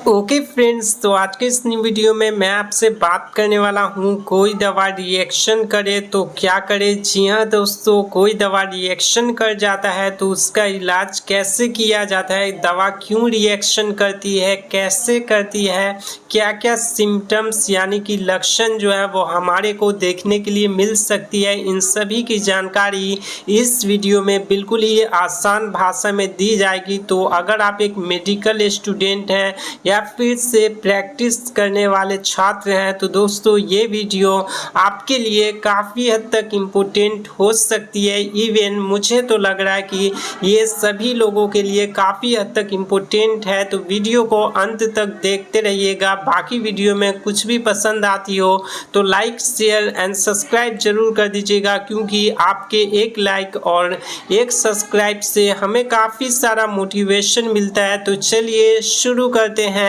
Okay friends, तो आज के इस वीडियो में मैं आपसे बात करने वाला हूँ कोई दवा रिएक्शन करे तो क्या करे। जी हाँ दोस्तों, कोई दवा रिएक्शन कर जाता है तो उसका इलाज कैसे किया जाता है, दवा क्यों रिएक्शन करती है, कैसे करती है, क्या क्या सिम्टम्स यानी कि लक्षण जो है वो हमारे को देखने के लिए मिल सकती है, इन सभी की जानकारी इस वीडियो में बिल्कुल ही आसान भाषा में दी जाएगी। तो अगर आप एक मेडिकल स्टूडेंट हैं या फिर से प्रैक्टिस करने वाले छात्र हैं तो दोस्तों ये वीडियो आपके लिए काफ़ी हद तक इम्पोर्टेंट हो सकती है। इवन मुझे तो लग रहा है कि ये सभी लोगों के लिए काफ़ी हद तक इम्पोर्टेंट है। तो वीडियो को अंत तक देखते रहिएगा। बाकी वीडियो में कुछ भी पसंद आती हो तो लाइक शेयर एंड सब्सक्राइब जरूर कर दीजिएगा, क्योंकि आपके एक लाइक और एक सब्सक्राइब से हमें काफ़ी सारा मोटिवेशन मिलता है। तो चलिए शुरू करते हैं।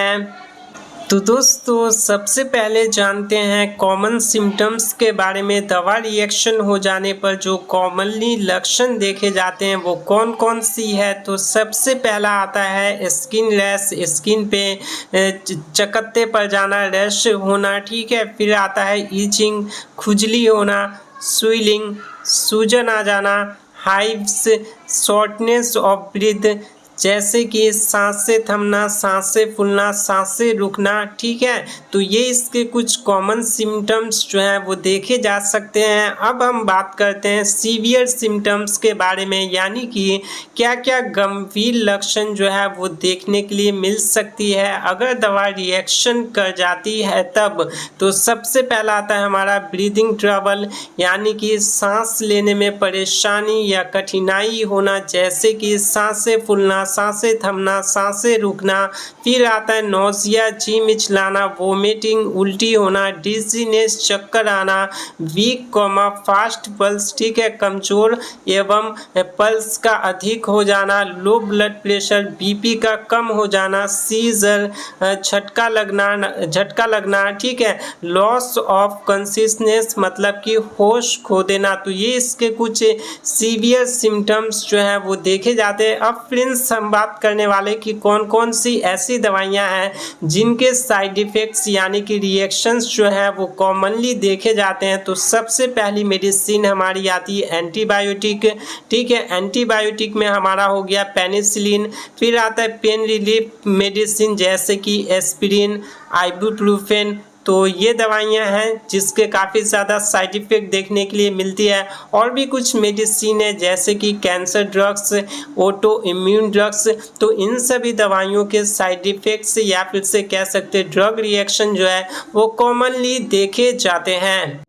तो दोस्तों सबसे पहले जानते हैं कॉमन सिम्टम्स के बारे में। दवा रिएक्शन हो जाने पर जो कॉमनली लक्षण देखे जाते हैं वो कौन कौन सी है। तो सबसे पहला आता है स्किन रैश, स्किन पे चकत्ते पड़ जाना, रैश होना, ठीक है। फिर आता है ईचिंग, खुजली होना, स्वेलिंग, सूजन आ जाना, हाइव्स, शॉर्टनेस ऑफ ब्रीथ जैसे कि सांसें थमना, सांसें फूलना, सांसें रुकना, ठीक है। तो ये इसके कुछ कॉमन सिम्टम्स जो हैं वो देखे जा सकते हैं। अब हम बात करते हैं सीवियर सिम्टम्स के बारे में, यानी कि क्या क्या गंभीर लक्षण जो है वो देखने के लिए मिल सकती है अगर दवा रिएक्शन कर जाती है तब। तो सबसे पहला आता है हमारा ब्रीदिंग ट्रबल, यानी कि सांस लेने में परेशानी या कठिनाई होना, जैसे कि सांसें फूलना, सांसें थमना, सांसें रुकना। फिर आता है नौसिया, जी मिचलाना, वोमिटिंग, उल्टी होना, डिजीनेस, चक्कर आना, वीक फास्ट पल्स, ठीक है, कमजोर एवं पल्स का अधिक हो जाना, लो ब्लड प्रेशर, बीपी का कम हो जाना, सीजर, झटका लगना, ठीक है, लॉस ऑफ कॉन्शियसनेस मतलब कि होश खो देना। तो ये इसके कुछ सीवियर सिम्टम्स जो है वो देखे जाते हैं। अब फ्रेंड्स हम बात करने वाले कि कौन कौन सी ऐसी दवाइयां हैं जिनके साइड इफ़ेक्ट्स यानी कि रिएक्शंस जो है वो कॉमनली देखे जाते हैं। तो सबसे पहली मेडिसिन हमारी आती है एंटीबायोटिक, ठीक है। एंटीबायोटिक में हमारा हो गया पेनिसिलिन। फिर आता है पेन रिलीफ मेडिसिन जैसे कि एस्पिरिन, आइबुप्रोफेन। तो ये दवाइयाँ हैं जिसके काफ़ी ज़्यादा साइड इफ़ेक्ट देखने के लिए मिलती है। और भी कुछ मेडिसिन है जैसे कि cancer drugs, auto immune drugs. तो इन सभी दवाइयों के साइड इफ़ेक्ट्स या फिर से कह सकते हैं ड्रग रिएक्शन जो है वो कॉमनली देखे जाते हैं।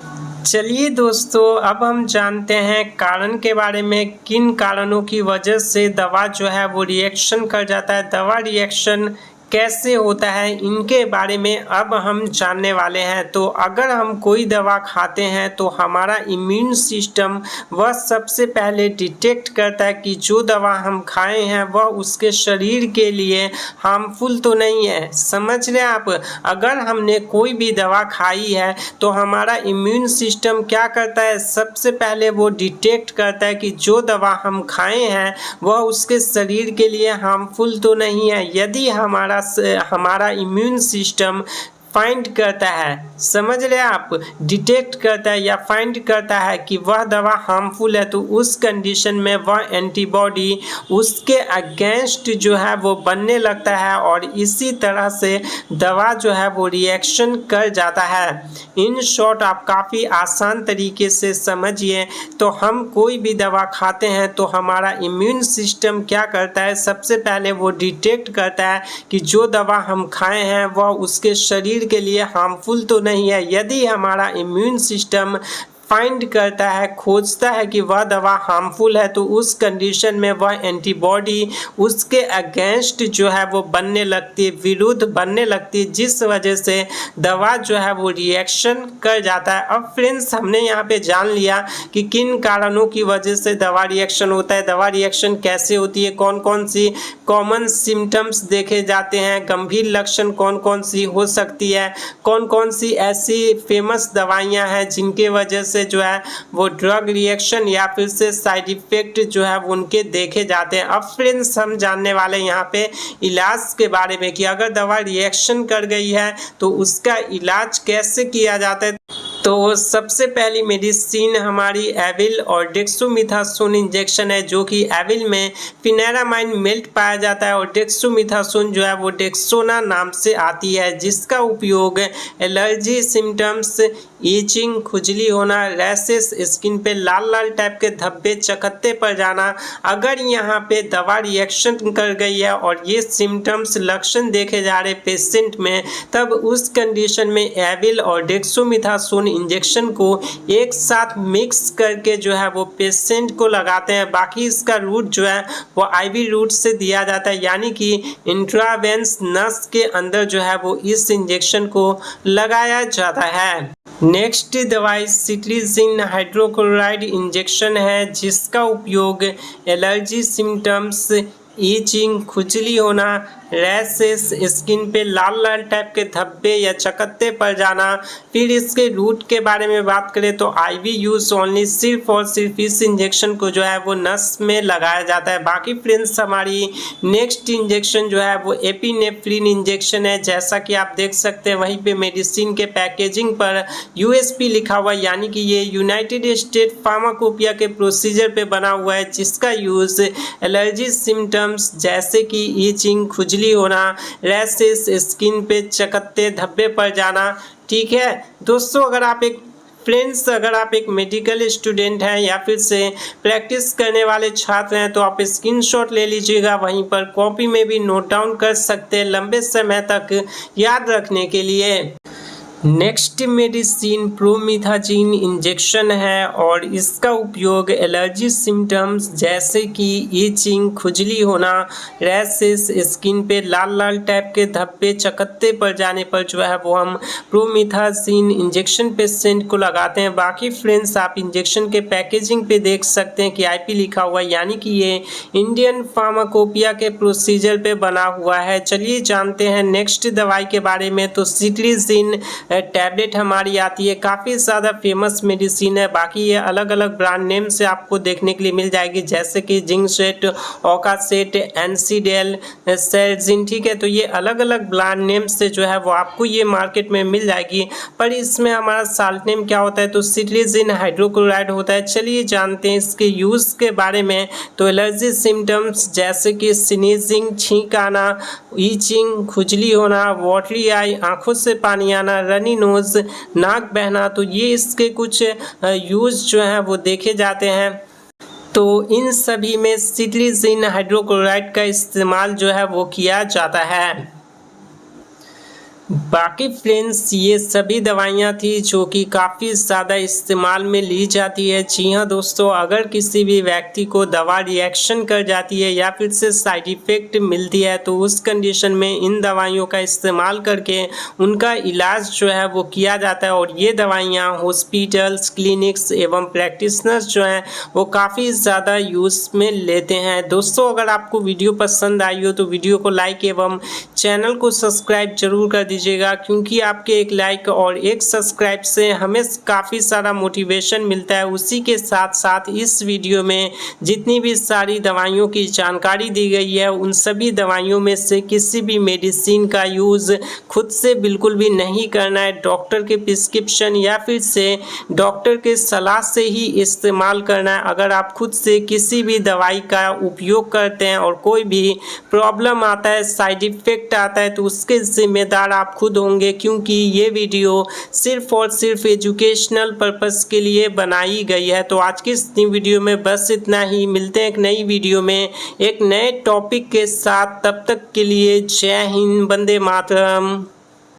चलिए दोस्तों, अब हम जानते हैं कारण के बारे में, किन कारणों की वजह से दवा जो है वो रिएक्शन कर जाता है, दवा रिएक्शन कैसे होता है, इनके बारे में अब हम जानने वाले हैं। तो अगर हम कोई दवा खाते हैं तो हमारा इम्यून सिस्टम वह सबसे पहले डिटेक्ट करता है कि जो दवा हम खाए हैं वह उसके शरीर के लिए हार्मफुल तो नहीं है। समझ रहे हैं आप? अगर हमने कोई भी दवा खाई है तो हमारा इम्यून सिस्टम क्या करता है, सबसे पहले वो डिटेक्ट करता है कि जो दवा हम खाए हैं वह उसके शरीर के लिए हार्मफुल तो नहीं है। यदि हमारा इम्यून सिस्टम फाइंड करता है, समझ रहे हैं आप, डिटेक्ट करता है या फाइंड करता है कि वह दवा हार्मफुल है, तो उस कंडीशन में वह एंटीबॉडी उसके अगेंस्ट जो है वो बनने लगता है और इसी तरह से दवा जो है वो रिएक्शन कर जाता है। इन शॉर्ट आप काफ़ी आसान तरीके से समझिए। तो हम कोई भी दवा खाते हैं तो हमारा इम्यून सिस्टम क्या करता है, सबसे पहले वो डिटेक्ट करता है कि जो दवा हम खाए हैं वह उसके शरीर के लिए हार्मफुल तो नहीं है। यदि हमारा इम्यून सिस्टम फाइंड करता है, खोजता है कि वह दवा हार्मफुल है, तो उस कंडीशन में वह एंटीबॉडी उसके अगेंस्ट जो है वो बनने लगती है, विरुद्ध बनने लगती है, जिस वजह से दवा जो है वो रिएक्शन कर जाता है। अब फ्रेंड्स हमने यहाँ पे जान लिया कि किन कारणों की वजह से दवा रिएक्शन होता है, दवा रिएक्शन कैसे होती है, कौन कौन सी कॉमन सिम्टम्स देखे जाते हैं, गंभीर लक्षण कौन कौन सी हो सकती है, कौन कौन सी ऐसी फेमस दवाइयाँ हैं जिनके वजह से से जो है वो ड्रग रिएक्शन या फिर से साइड इफेक्ट जो है वो उनके देखे जाते हैं। अब फ्रेंड्स हम जानने वाले यहाँ पे इलाज के बारे में कि अगर दवा रिएक्शन कर गई है तो उसका इलाज कैसे किया जाता है। तो सबसे पहली मेडिसिन हमारी एविल और डेक्सोमिथासोन इंजेक्शन है, जो कि एविल में फिनेरामाइन मेल्ट पाया जाता है और डेक्सोमिथासोन जो है वो डेक्सोना नाम से आती है, जिसका उपयोग एलर्जी सिम्टम्स, ईचिंग, खुजली होना, रैशेस, स्किन पे लाल लाल टाइप के धब्बे, चकत्ते पर जाना, अगर यहाँ पे दवा रिएक्शन कर गई है और ये सिम्टम्स लक्षण देखे जा रहे पेशेंट में, तब उस कंडीशन में एविल और डेक्सोमिथासोन इंजेक्शन को एक साथ मिक्स करके जो है वो पेशेंट को लगाते हैं। बाकी इसका रूट जो है वो आईवी रूट से दिया जाता है, यानी कि इंट्रावेंस नस के अंदर जो है वो इस इंजेक्शन को लगाया जाता है। नेक्स्ट दवाई सिट्रीजिन हाइड्रोक्लोराइड इंजेक्शन है, जिसका उपयोग एलर्जी सिम्टम्स, ईचिंग, खुजली होना, रैशेस, स्किन पे लाल लाल टाइप के धब्बे या चकत्ते पर जाना। फिर इसके रूट के बारे में बात करें तो आईवी यूज ओनली, सिर्फ और सिर्फ इस इंजेक्शन को जो है वो नस में लगाया जाता है। बाकी फ्रेंड्स हमारी नेक्स्ट इंजेक्शन जो है वो एपिनेफ्रिन इंजेक्शन है, जैसा कि आप देख सकते हैं वहीं पे मेडिसिन के पैकेजिंग पर यूएसपी लिखा हुआ है, यानी कि ये यूनाइटेड स्टेट फार्माकोपिया के प्रोसीजर पे बना हुआ है, जिसका यूज एलर्जी सिम्टम्स जैसे कि ईचिंग, खुजली होना, रैशेस, स्किन पे चकत्ते धब्बे पर जाना। ठीक है दोस्तों, अगर आप एक मेडिकल स्टूडेंट हैं या फिर से प्रैक्टिस करने वाले छात्र हैं तो आप स्क्रीनशॉट ले लीजिएगा, वहीं पर कॉपी में भी नोट डाउन कर सकते हैं लंबे समय तक याद रखने के लिए। नेक्स्ट मेडिसिन प्रोमिथाजिन इंजेक्शन है और इसका उपयोग एलर्जी सिम्टम्स जैसे कि ईचिंग, खुजली होना, रैशेस, स्किन पे लाल लाल टाइप के धब्बे, चकत्ते पर जाने पर जो है वो हम प्रोमिथाजिन इंजेक्शन पेशेंट को लगाते हैं। बाकी फ्रेंड्स आप इंजेक्शन के पैकेजिंग पे देख सकते हैं कि आईपी लिखा हुआ है, यानी कि ये इंडियन फार्माकोपिया के प्रोसीजर पे बना हुआ है। चलिए जानते हैं नेक्स्ट दवाई के बारे में। तो सिट्रीजिन टैबलेट हमारी आती है, काफ़ी ज़्यादा फेमस मेडिसिन है। बाकी ये अलग अलग ब्रांड नेम से आपको देखने के लिए मिल जाएगी, जैसे कि जिंकसेट, ओकासेट, एनसीडेल, सेल्जिन। ठीक है, तो ये अलग अलग ब्रांड नेम से जो है वो आपको ये मार्केट में मिल जाएगी, पर इसमें हमारा साल्ट नेम क्या होता है तो सिट्रीजिन हाइड्रोक्लोराइड होता है। चलिए जानते हैं इसके यूज़ के बारे में। तो एलर्जी सिम्टम्स जैसे कि स्नीजिंग, छींक आना, ईचिंग, खुजली होना, वाटरी आई, आंखों से पानी आना, रनी नोज, नाक बहना, तो ये इसके कुछ यूज जो हैं वो देखे जाते हैं। तो इन सभी में सिट्रीजिन हाइड्रोक्लोराइड का इस्तेमाल जो है वो किया जाता है। बाकी फ्रेंड्स ये सभी दवाइयाँ थी जो कि काफ़ी ज़्यादा इस्तेमाल में ली जाती है। जी हाँ दोस्तों, अगर किसी भी व्यक्ति को दवा रिएक्शन कर जाती है या फिर से साइड इफ़ेक्ट मिलती है तो उस कंडीशन में इन दवाइयों का इस्तेमाल करके उनका इलाज जो है वो किया जाता है। और ये दवाइयाँ हॉस्पिटल्स, क्लिनिक्स एवं प्रैक्टिशनर्स जो हैं वो काफ़ी ज़्यादा यूज़ में लेते हैं। दोस्तों अगर आपको वीडियो पसंद आई हो तो वीडियो को लाइक एवं चैनल को सब्सक्राइब जरूर कर दीजिएगा, क्योंकि आपके एक लाइक और एक सब्सक्राइब से हमें काफ़ी सारा मोटिवेशन मिलता है। उसी के साथ साथ इस वीडियो में जितनी भी सारी दवाइयों की जानकारी दी गई है उन सभी दवाइयों में से किसी भी मेडिसिन का यूज़ खुद से बिल्कुल भी नहीं करना है। डॉक्टर के प्रिस्क्रिप्शन या फिर से डॉक्टर के सलाह से ही इस्तेमाल करना है। अगर आप खुद से किसी भी दवाई का उपयोग करते हैं और कोई भी प्रॉब्लम आता है, साइड इफ़ेक्ट आता है, तो उसके जिम्मेदार आप खुद होंगे, क्योंकि ये वीडियो सिर्फ और सिर्फ एजुकेशनल पर्पस के लिए बनाई गई है। तो आज की इस वीडियो में बस इतना ही। मिलते हैं एक नई वीडियो में एक नए टॉपिक के साथ। तब तक के लिए जय हिंद, वंदे मातरम।